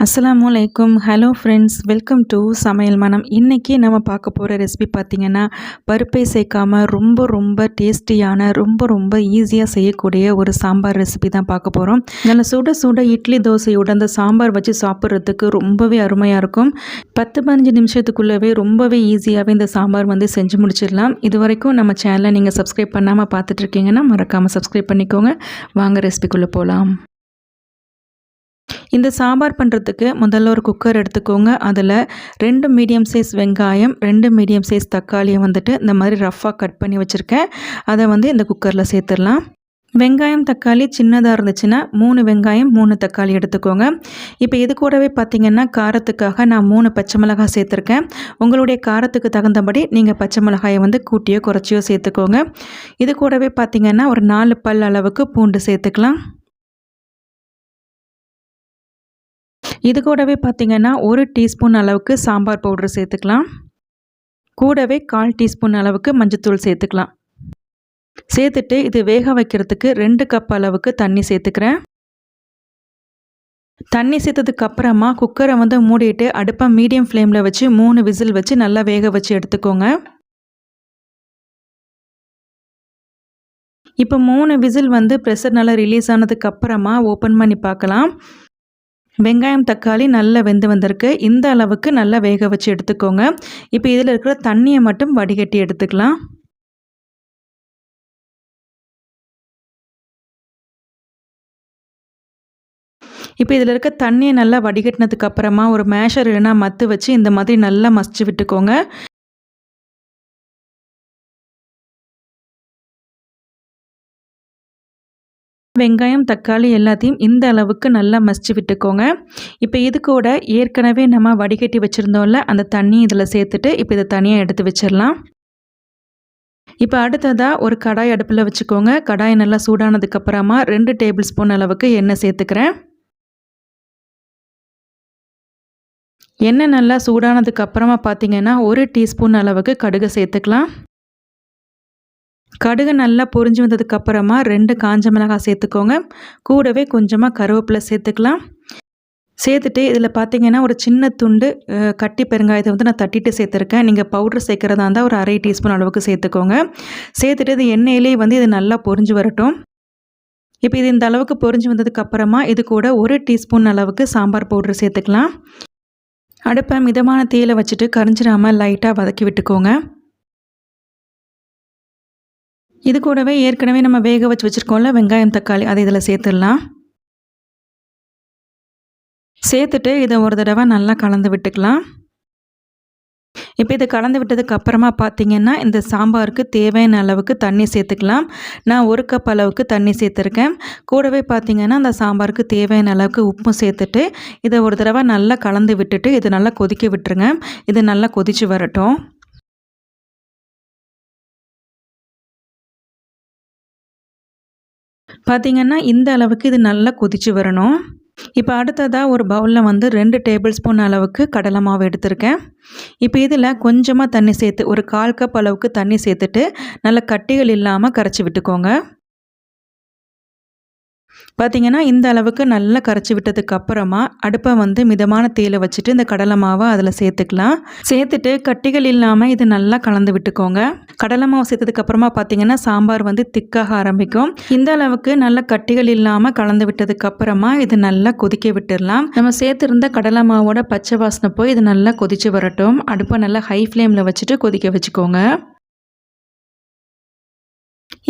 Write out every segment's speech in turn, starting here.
அஸ்ஸலாமுஅலைக்கும். Hello friends, welcome to சமையல் மனம். இன்றைக்கி நம்ம பார்க்க போகிற ரெசிபி பார்த்திங்கன்னா, பருப்பை சேர்க்காம ரொம்ப டேஸ்டியான ரொம்ப ஈஸியாக செய்யக்கூடிய ஒரு சாம்பார் ரெசிபி தான் பார்க்க போகிறோம். நல்ல சுட சுட இட்லி தோசையோட அந்த சாம்பார் வச்சு சாப்பிட்றதுக்கு ரொம்பவே அருமையாக இருக்கும். 10-15 நிமிஷத்துக்குள்ளவே ரொம்பவே ஈஸியாகவே இந்த சாம்பார் வந்து செஞ்சு முடிச்சிடலாம். இது வரைக்கும் நம்ம சேனலை நீங்கள் சப்ஸ்கிரைப் பண்ணாமல் பார்த்துட்ருக்கீங்கன்னா மறக்காமல் சப்ஸ்கிரைப் பண்ணிக்கோங்க. வாங்க ரெசிபிக்குள்ளே போகலாம். இந்த சாம்பார் பண்ணுறதுக்கு முதல்ல ஒரு குக்கர் எடுத்துக்கோங்க. அதில் 2 மீடியம் சைஸ் வெங்காயம், 2 மீடியம் சைஸ் தக்காளியை வந்துட்டு இந்த மாதிரி ரஃப்பாக கட் பண்ணி வச்சுருக்கேன். அதை வந்து இந்த குக்கரில் சேர்த்துடலாம். வெங்காயம் தக்காளி சின்னதாக இருந்துச்சுன்னா 3 வெங்காயம் 3 தக்காளி எடுத்துக்கோங்க. இப்போ இது கூடவே பார்த்திங்கன்னா காரத்துக்காக நான் 3 பச்சை மிளகாய் சேர்த்துருக்கேன். உங்களுடைய காரத்துக்கு தகுந்தபடி நீங்கள் பச்சை மிளகாயை வந்து கூட்டியோ குறைச்சியோ சேர்த்துக்கோங்க. இது கூடவே பார்த்திங்கன்னா ஒரு 4 பல் அளவுக்கு பூண்டு சேர்த்துக்கலாம். இது கூடவே பார்த்திங்கன்னா 1 டீஸ்பூன் அளவுக்கு சாம்பார் பவுடர் சேர்த்துக்கலாம். கூடவே 1/4 டீஸ்பூன் அளவுக்கு மஞ்சத்தூள் சேர்த்துக்கலாம். சேர்த்துட்டு இது வேக வைக்கிறதுக்கு 2 கப் அளவுக்கு தண்ணி சேர்த்துக்கிறேன். தண்ணி சேர்த்ததுக்கு அப்புறமா குக்கரை வந்து மூடிட்டு அடுப்பை மீடியம் ஃப்ளேமில் வச்சு 3 விசில் வச்சு நல்லா வேக வச்சு எடுத்துக்கோங்க. இப்போ 3 விசில் வந்து ப்ரெஷர் நல்லா ரிலீஸ் ஆனதுக்கு அப்புறமா ஓப்பன் பண்ணி பார்க்கலாம். வெங்காயம் தக்காளி நல்லா வெந்து வந்திருக்கு. இந்த அளவுக்கு நல்லா வேக வச்சு எடுத்துக்கோங்க. இப்போ இதில் இருக்கிற தண்ணியை மட்டும் வடிகட்டி எடுத்துக்கலாம். இப்போ இதில் இருக்க தண்ணியை நல்லா வடிகட்டினதுக்கு அப்புறமா ஒரு மேஷர் இல்லைனா மத்து வச்சு இந்த மாதிரி நல்லா மசிச்சு விட்டுக்கோங்க. வெங்காயம் தக்காளி எல்லாத்தையும் இந்த அளவுக்கு நல்லா மசிச்சு விட்டுக்கோங்க. இப்போ இது கூட ஏற்கனவே நம்ம வடிகட்டி வச்சுருந்தோம்ல அந்த தண்ணி இதில் சேர்த்துட்டு இப்போ இதை தனியாக எடுத்து வச்சிடலாம். இப்போ அடுத்ததாக ஒரு கடாய் அடுப்பில் வச்சுக்கோங்க. கடாய் நல்லா சூடானதுக்கப்புறமா 2 டேபிள் ஸ்பூன் அளவுக்கு எண்ணெய் சேர்த்துக்கிறேன். எண்ணெய் நல்லா சூடானதுக்கப்புறமா பார்த்திங்கன்னா 1 டீஸ்பூன் அளவுக்கு கடுகு சேர்த்துக்கலாம். கடுகு நல்லா பொரிஞ்சு வந்ததுக்கு அப்புறமா 2 காஞ்ச மிளகாய் சேர்த்துக்கோங்க. கூடவே கொஞ்சமாக கருவேப்பிலை சேர்த்துக்கலாம். சேர்த்துட்டு இதில் பார்த்தீங்கன்னா ஒரு சின்ன துண்டு கட்டி பெருங்காயத்தை வந்து நான் தட்டிட்டு சேர்த்துருக்கேன். நீங்கள் பவுடர் சேர்க்குறதா இருந்தால் ஒரு 1/2 டீஸ்பூன் அளவுக்கு சேர்த்துக்கோங்க. சேர்த்துட்டு இது எண்ணெயிலே வந்து இது நல்லா பொரிஞ்சு வரட்டும். இப்போ இது இந்த அளவுக்கு பொரிஞ்சு வந்ததுக்கு அப்புறமா இது கூட 1 டீஸ்பூன் அளவுக்கு சாம்பார் பவுடர் சேர்த்துக்கலாம். அடுப்பை மிதமான தீயில வச்சுட்டு கரிஞ்சிடாமல் லைட்டாக வதக்கி விட்டுக்கோங்க. இது கூடவே ஏற்கனவே நம்ம வேக வச்சுருக்கோம்ல வெங்காயம் தக்காளி அதை இதில் சேர்த்துடலாம். சேர்த்துட்டு இதை ஒரு தடவை நல்லா கலந்து விட்டுக்கலாம். இப்போ இதை கலந்து விட்டதுக்கு அப்புறமா பார்த்திங்கன்னா இந்த சாம்பாருக்கு தேவையான அளவுக்கு தண்ணி சேர்த்துக்கலாம். நான் 1 கப் அளவுக்கு தண்ணி சேர்த்துருக்கேன். கூடவே பார்த்திங்கன்னா அந்த சாம்பாருக்கு தேவையான அளவுக்கு உப்பும் சேர்த்துட்டு இதை ஒரு தடவை நல்லா கலந்து விட்டுட்டு இது நல்லா கொதிக்க விட்டுருங்க. இது நல்லா கொதித்து வரட்டும். பார்த்திங்கன்னா இந்த அளவுக்கு இது நல்லா கொதித்து வரணும். இப்போ அடுத்ததாக ஒரு பவுலில் வந்து 2 டேபிள் ஸ்பூன் அளவுக்கு கடலை மாவு எடுத்திருக்கேன். இப்போ இதில் கொஞ்சமாக தண்ணி சேர்த்து ஒரு 1/4 கப் அளவுக்கு தண்ணி சேர்த்துட்டு நல்லா கட்டிகள் இல்லாமல் கரைச்சி விட்டுக்கோங்க. பார்த்திங்கன்னா இந்த அளவுக்கு நல்லா கரைச்சி விட்டதுக்கு அப்புறமா அடுப்பை வந்து மிதமான தீயில வச்சுட்டு இந்த கடலை மாவை அதில் சேர்த்துக்கலாம். சேர்த்துட்டு கட்டிகள் இல்லாமல் இது நல்லா கலந்து விட்டுக்கோங்க. கடலை மாவு சேர்த்ததுக்கு அப்புறமா பார்த்திங்கன்னா சாம்பார் வந்து திக்காக ஆரம்பிக்கும். இந்த அளவுக்கு நல்லா கட்டிகள் இல்லாமல் கலந்து விட்டதுக்கு அப்புறமா இது நல்லா கொதிக்க விட்டுடலாம். நம்ம சேர்த்துருந்த கடலை மாவோட பச்சை வாசனை போய் இது நல்லா கொதிச்சு வரட்டும். அடுப்பை நல்லா ஹை ஃப்ளேமில் வச்சுட்டு கொதிக்க வச்சுக்கோங்க.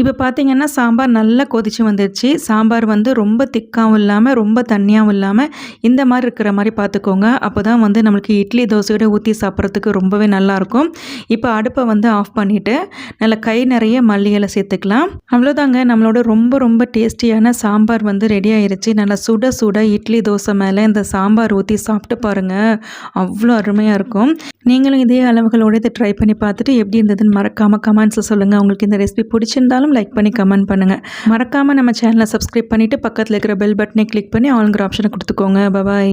இப்போ பார்த்திங்கன்னா சாம்பார் நல்லா கொதிச்சு வந்துடுச்சு. சாம்பார் வந்து ரொம்ப திக்காகவும் இல்லாமல் ரொம்ப தண்ணியாகவும் இல்லாமல் இந்த மாதிரி இருக்கிற மாதிரி பார்த்துக்கோங்க. அப்போ தான் வந்து நம்மளுக்கு இட்லி தோசையோட ஊற்றி சாப்பிட்றதுக்கு ரொம்பவே நல்லாயிருக்கும். இப்போ அடுப்பை வந்து ஆஃப் பண்ணிவிட்டு நல்லா கை நிறைய மல்லி இலை சேர்த்துக்கலாம். அவ்வளோதாங்க, நம்மளோட ரொம்ப டேஸ்டியான சாம்பார் வந்து ரெடி ஆயிடுச்சு. நல்லா சுட சுட இட்லி தோசை மேலே இந்த சாம்பார் ஊற்றி சாப்பிட்டு பாருங்கள், அவ்வளோ அருமையாக இருக்கும். நீங்களும் இதே அளவுகளோடு இதை ட்ரை பண்ணி பார்த்துட்டு எப்படி இருந்ததுன்னு மறக்காமல் கமெண்ட்ஸில் சொல்லுங்கள். உங்களுக்கு இந்த ரெசிபி பிடிச்சிருந்தாலும் லைக் பண்ணி கமெண்ட் பண்ணுங்கள். மறக்காமல் நம்ம சேனலை சப்ஸ்கிரைப் பண்ணிவிட்டு பக்கத்தில் இருக்கிற பெல் பட்டனை கிளிக் பண்ணி ஆல்ங்கிற ஆப்ஷனை கொடுத்துக்கோங்க. பாய்.